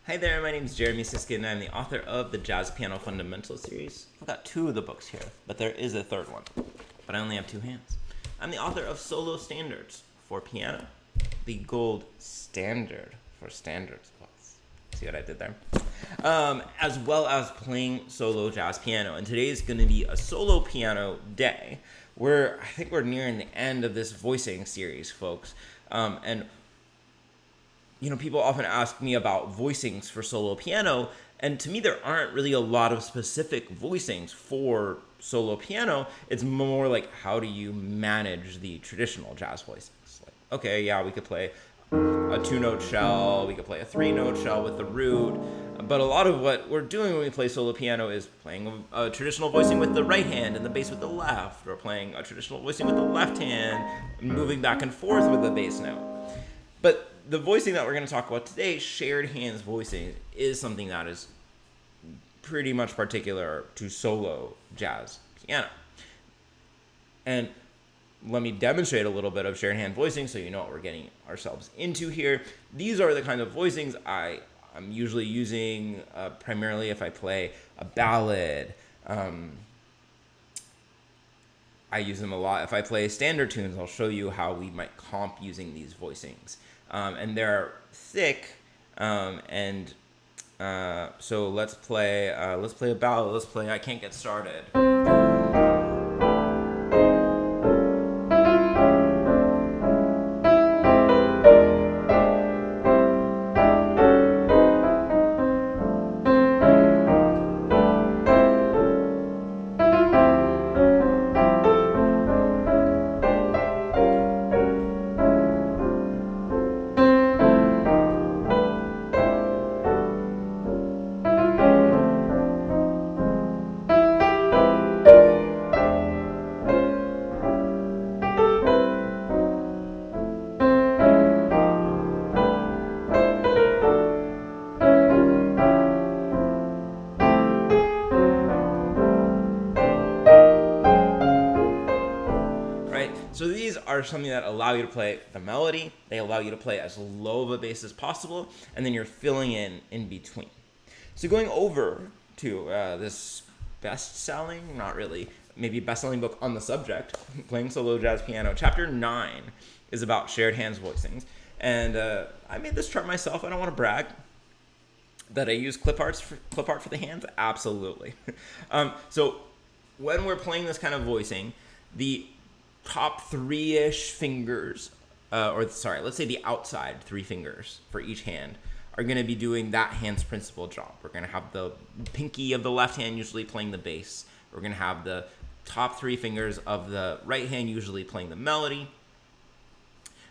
Hi there, my name is Jeremy Siskind, and I'm the author of the Jazz Piano Fundamentals series. I've got two of the books here, but there is a third one. But I only have two hands. I'm the author of Solo Standards for Piano, the gold standard for Standards Plus. See what I did there? As well as playing solo jazz piano. And today is going to be a solo piano day, where I think we're nearing the end of this Voicing series, folks. And people often ask me about voicings for solo piano, and to me there aren't really a lot of specific voicings for solo piano. It's more like, how do you manage the traditional jazz voicings? Like, okay, yeah, we could play a two-note shell, we could play a three-note shell with the root, but a lot of what we're doing when we play solo piano is playing a traditional voicing with the right hand and the bass with the left, or playing a traditional voicing with the left hand, moving back and forth with the bass note. But the voicing that we're going to talk about today, shared hands voicing, is something that is pretty much particular to solo jazz piano. And let me demonstrate a little bit of shared hand voicing so you know what we're getting ourselves into here. These are the kind of voicings I'm usually using primarily if I play a ballad. I use them a lot. If I play standard tunes, I'll show you how we might comp using these voicings. And they're thick, so let's play a ballad. Let's play I Can't Get Started. So these are something that allow you to play the melody. They allow you to play as low of a bass as possible, and then you're filling in between. So going over to this best-selling, not really, maybe best-selling book on the subject, Playing Solo Jazz Piano, Chapter 9 is about shared hands voicings. And I made this chart myself. I don't want to brag. That I use clip art for the hands? Absolutely. So when we're playing this kind of voicing, the top three-ish fingers, let's say the outside three fingers for each hand are going to be doing that hand's principal job. We're going to have the pinky of the left hand usually playing the bass. We're going to have the top three fingers of the right hand usually playing the melody.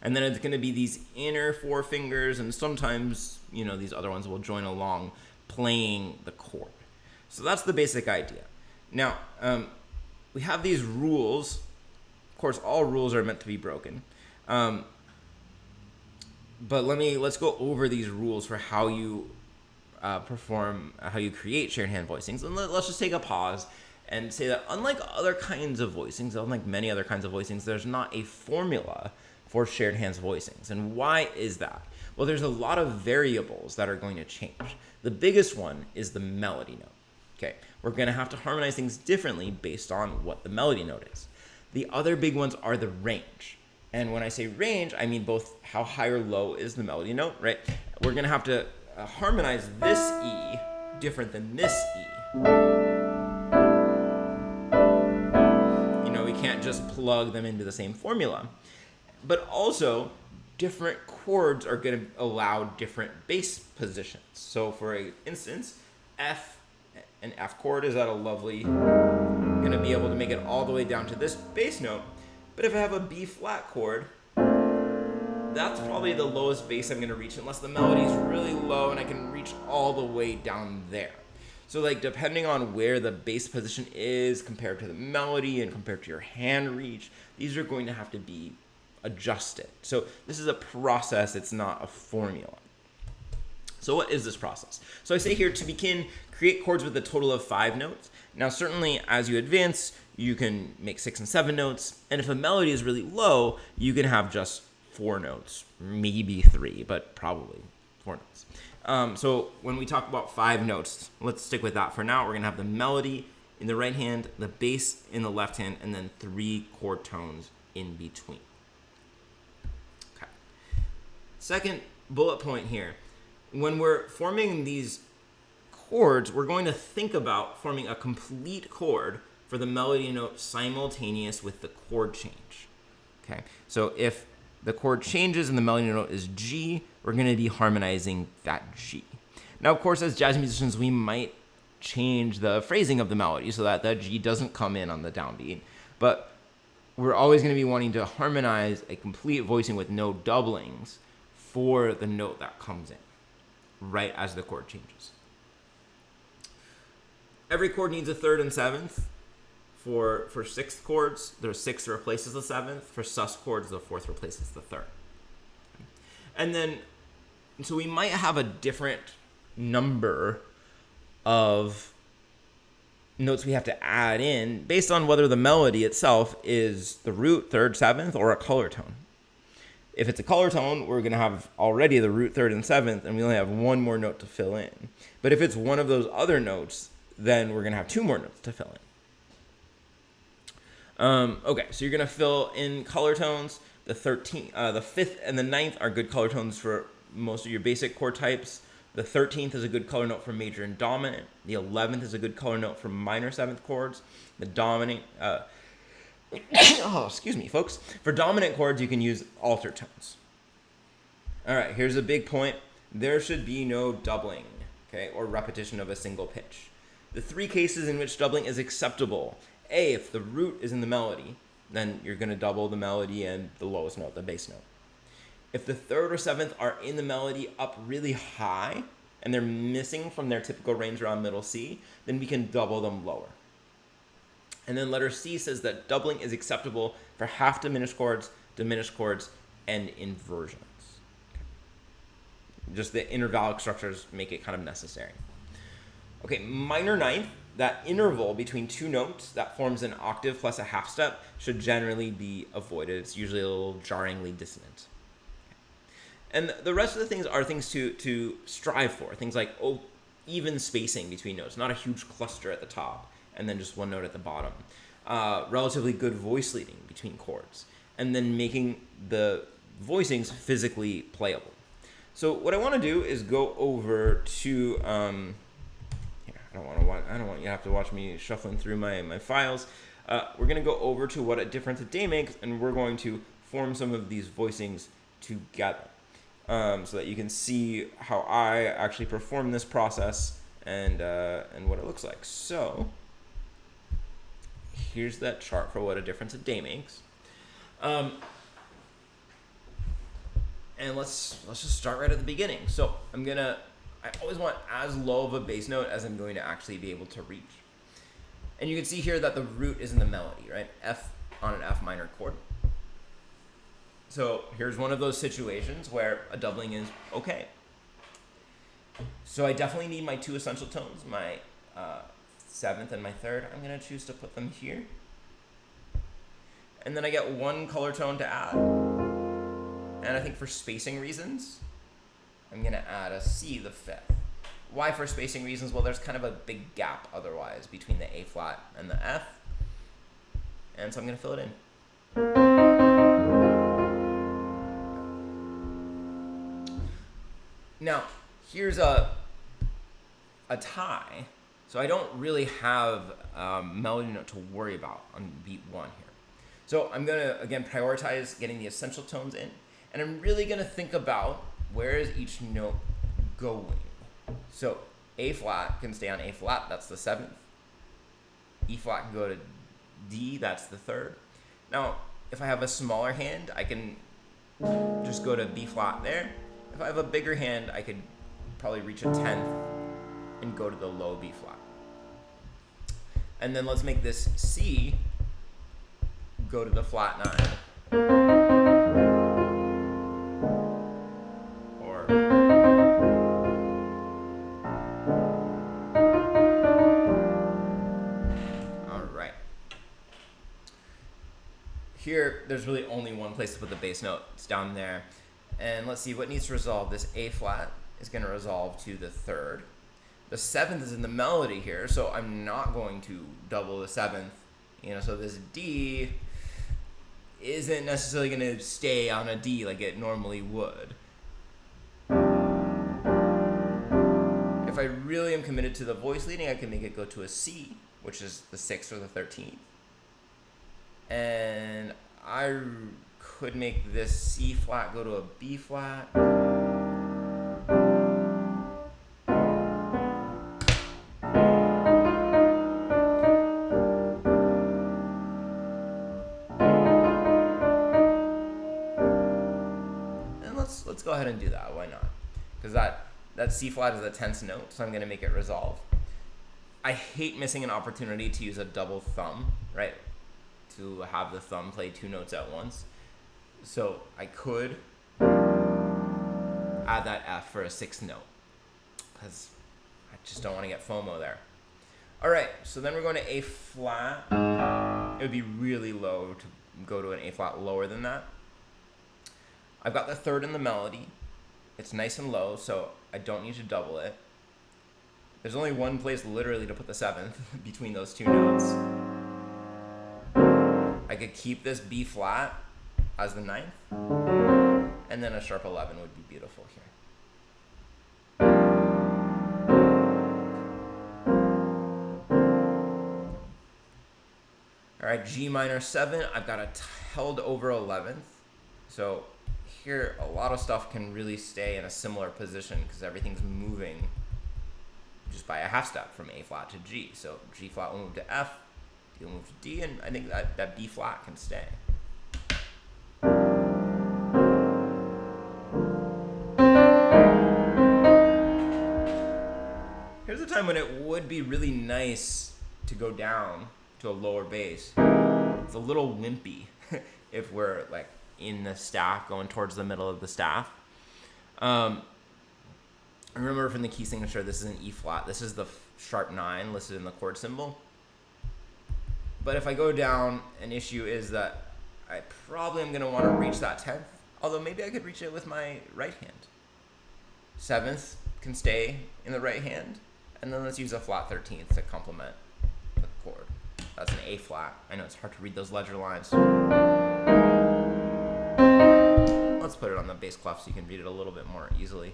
And then it's going to be these inner four fingers, and sometimes, these other ones will join along playing the chord. So that's the basic idea. Now, we have these rules. Of course, all rules are meant to be broken. But let's go over these rules for how you how you create shared hand voicings. And let's just take a pause and say that unlike many other kinds of voicings, there's not a formula for shared hands voicings. And why is that? Well, there's a lot of variables that are going to change. The biggest one is the melody note. Okay, we're going to have to harmonize things differently based on what the melody note is. The other big ones are the range. And when I say range, I mean both how high or low is the melody note, right? We're going to have to harmonize this E different than this E. We can't just plug them into the same formula. But also, different chords are going to allow different bass positions. So for instance, an F chord is at a lovely, going to be able to make it all the way down to this bass note. But if I have a B flat chord, that's probably the lowest bass I'm going to reach unless the melody is really low and I can reach all the way down there. So depending on where the bass position is compared to the melody and compared to your hand reach, these are going to have to be adjusted. So this is a process, it's not a formula. So what is this process? So I say here, to begin, create chords with a total of 5 notes. Now certainly as you advance, you can make 6 and 7 notes, and if a melody is really low, you can have just 4 notes, maybe 3, but probably 4 notes. So when we talk about 5 notes, let's stick with that for now. We're going to have the melody in the right hand, the bass in the left hand, and then 3 chord tones in between. Okay. Second bullet point here. When we're forming these chords, we're going to think about forming a complete chord for the melody note simultaneous with the chord change. Okay, so if the chord changes and the melody note is G, we're going to be harmonizing that G. Now, of course, as jazz musicians, we might change the phrasing of the melody so that the G doesn't come in on the downbeat, but we're always going to be wanting to harmonize a complete voicing with no doublings for the note that comes in right as the chord changes. Every chord needs a third and seventh. For sixth chords, the sixth replaces the seventh. For sus chords, the fourth replaces the third. And then, so we might have a different number of notes we have to add in based on whether the melody itself is the root, third, seventh, or a color tone. If it's a color tone, we're going to have already the root, third, and seventh, and we only have one more note to fill in. But if it's one of those other notes, then we're going to have 2 more notes to fill in. Okay, so you're going to fill in color tones. The 5th and the 9th are good color tones for most of your basic chord types. The 13th is a good color note for major and dominant. The 11th is a good color note for minor 7th chords. The dominant, excuse me, folks. For dominant chords, you can use altered tones. All right, here's a big point. There should be no doubling, okay, or repetition of a single pitch. The 3 cases in which doubling is acceptable. A, if the root is in the melody, then you're going to double the melody and the lowest note, the bass note. If the 3rd or 7th are in the melody up really high, and they're missing from their typical range around middle C, then we can double them lower. And then letter C says that doubling is acceptable for half diminished chords, and inversions. Okay. Just the intervallic structures make it kind of necessary. Okay, minor 9th, that interval between 2 notes that forms an octave plus a half step should generally be avoided. It's usually a little jarringly dissonant. And the rest of the things are things to strive for. Things like even spacing between notes, not a huge cluster at the top and then just one note at the bottom. Relatively good voice leading between chords. And then making the voicings physically playable. So what I want to do is go over to... I don't want you to have to watch me shuffling through my files. We're going to go over to what a difference a day makes, and we're going to form some of these voicings together so that you can see how I actually perform this process and what it looks like. So here's that chart for what a difference a day makes. And let's just start right at the beginning. So I always want as low of a bass note as I'm going to actually be able to reach. And you can see here that the root is in the melody, right? F on an F minor chord. So here's one of those situations where a doubling is okay. So I definitely need my 2 essential tones, my 7th and my 3rd. I'm going to choose to put them here. And then I get 1 color tone to add. And I think for spacing reasons, I'm going to add a C, the 5th. Why for spacing reasons? Well, there's kind of a big gap otherwise between the A flat and the F. And so I'm going to fill it in. Now, here's a tie. So I don't really have a melody note to worry about on beat 1 here. So I'm going to, again, prioritize getting the essential tones in. And I'm really going to think about where is each note going? So A flat can stay on A flat, that's the 7th. E flat can go to D, that's the 3rd. Now, if I have a smaller hand, I can just go to B flat there. If I have a bigger hand, I could probably reach a 10th and go to the low B flat. And then let's make this C go to the flat 9. Here, there's really only one place to put the bass note. It's down there. And let's see what needs to resolve. This A flat is going to resolve to the third. The seventh is in the melody here, so I'm not going to double the seventh. So this D isn't necessarily going to stay on a D like it normally would. If I really am committed to the voice leading, I can make it go to a C, which is the 6th or the 13th. And I could make this C flat go to a B flat. And let's go ahead and do that. Why not? Because that C flat is the 10th note, so I'm going to make it resolve. I hate missing an opportunity to use a double thumb, right? To have the thumb play 2 notes at once. So I could add that F for a 6th note, because I just don't want to get FOMO there. All right, so then we're going to A flat. It would be really low to go to an A flat lower than that. I've got the third in the melody. It's nice and low, so I don't need to double it. There's only one place literally to put the 7th between those 2 notes. I could keep this B flat as the 9th, and then a sharp 11 would be beautiful here. All right, G minor 7, I've got a held over 11th. So here, a lot of stuff can really stay in a similar position because everything's moving just by a half step from A flat to G. So G flat will move to F, D will move to D, and I think that B flat can stay. Here's a time when it would be really nice to go down to a lower bass. It's a little wimpy if we're like in the staff, going towards the middle of the staff. Remember from the key signature, this is an E flat. This is the sharp 9 listed in the chord symbol. But if I go down, an issue is that I probably am going to want to reach that 10th, although maybe I could reach it with my right hand. 7th can stay in the right hand, and then let's use a flat 13th to complement the chord. That's an A flat. I know it's hard to read those ledger lines. Let's put it on the bass clef so you can read it a little bit more easily.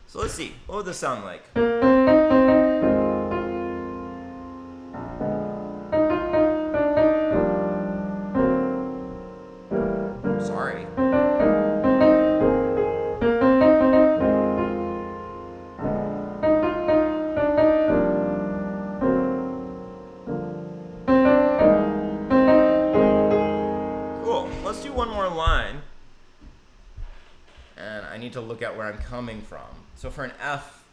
So let's see, what would this sound like? Sorry. Cool, let's do one more line. And I need to look at where I'm coming from. So for an F,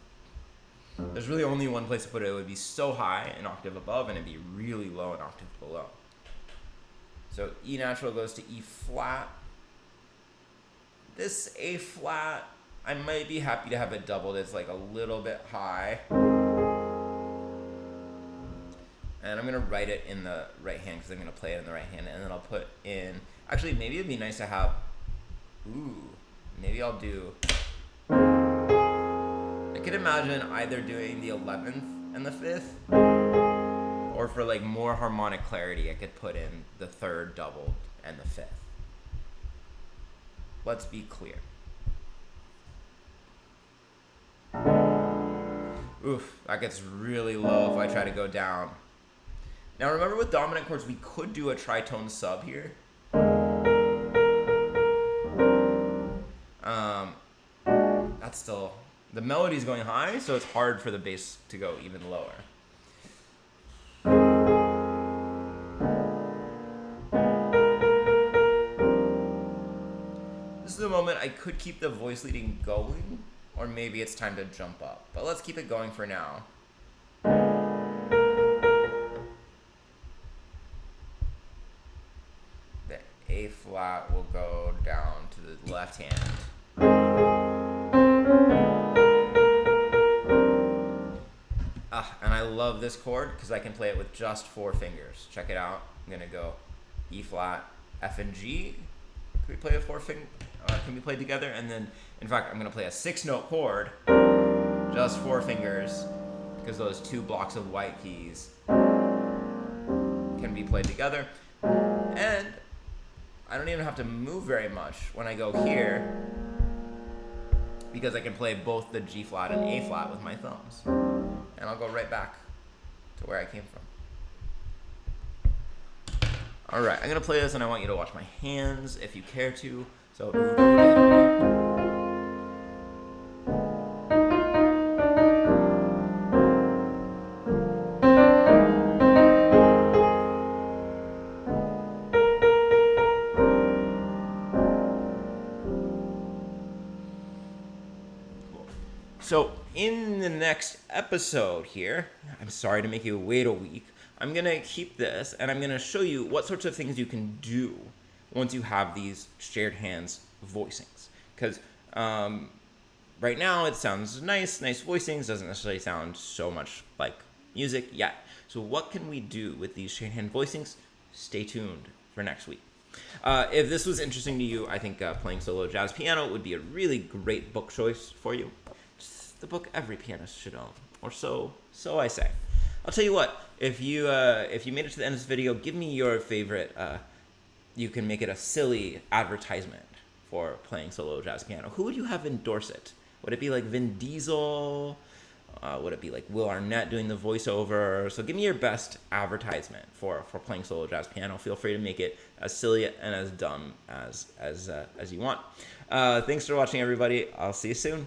there's really only one place to put it. It would be so high, an octave above, and it'd be really low, an octave below. So E natural goes to E flat. This A flat, I might be happy to have it doubled. It's like a little bit high. And I'm going to write it in the right hand because I'm going to play it in the right hand. And then I'll put in, actually, maybe it'd be nice to have, maybe I'll do, I could imagine either doing the 11th and the 5th, or for like more harmonic clarity, I could put in the 3rd doubled and the 5th. Let's be clear. Oof, that gets really low if I try to go down. Now remember with dominant chords, we could do a tritone sub here. That's still, the melody's going high, so it's hard for the bass to go even lower. This is the moment I could keep the voice leading going, or maybe it's time to jump up. But let's keep it going for now. The A flat will go down to the left hand. And I love this chord because I can play it with just 4 fingers. Check it out. I'm going to go E flat, F and G. Can we play a can we play together? And then, in fact, I'm gonna play a 6-note chord, just 4 fingers, because those 2 blocks of white keys can be played together. And I don't even have to move very much when I go here, because I can play both the G flat and A flat with my thumbs. And I'll go right back to where I came from. All right, I'm gonna play this and I want you to watch my hands if you care to. So. So in the next episode here, I'm sorry to make you wait a week, I'm going to keep this and I'm going to show you what sorts of things you can do once you have these shared hands voicings. Because right now it sounds nice voicings, doesn't necessarily sound so much like music yet. So what can we do with these shared hand voicings? Stay tuned for next week. If this was interesting to you, I think playing solo jazz piano would be a really great book choice for you. The book every pianist should own, or so I say. I'll tell you what, if you made it to the end of this video, give me your favorite, you can make it a silly advertisement for playing solo jazz piano. Who would you have endorse it? Would it be like Vin Diesel? Would it be like Will Arnett doing the voiceover? So give me your best advertisement for playing solo jazz piano. Feel free to make it as silly and as dumb as you want. Thanks for watching, everybody. I'll see you soon.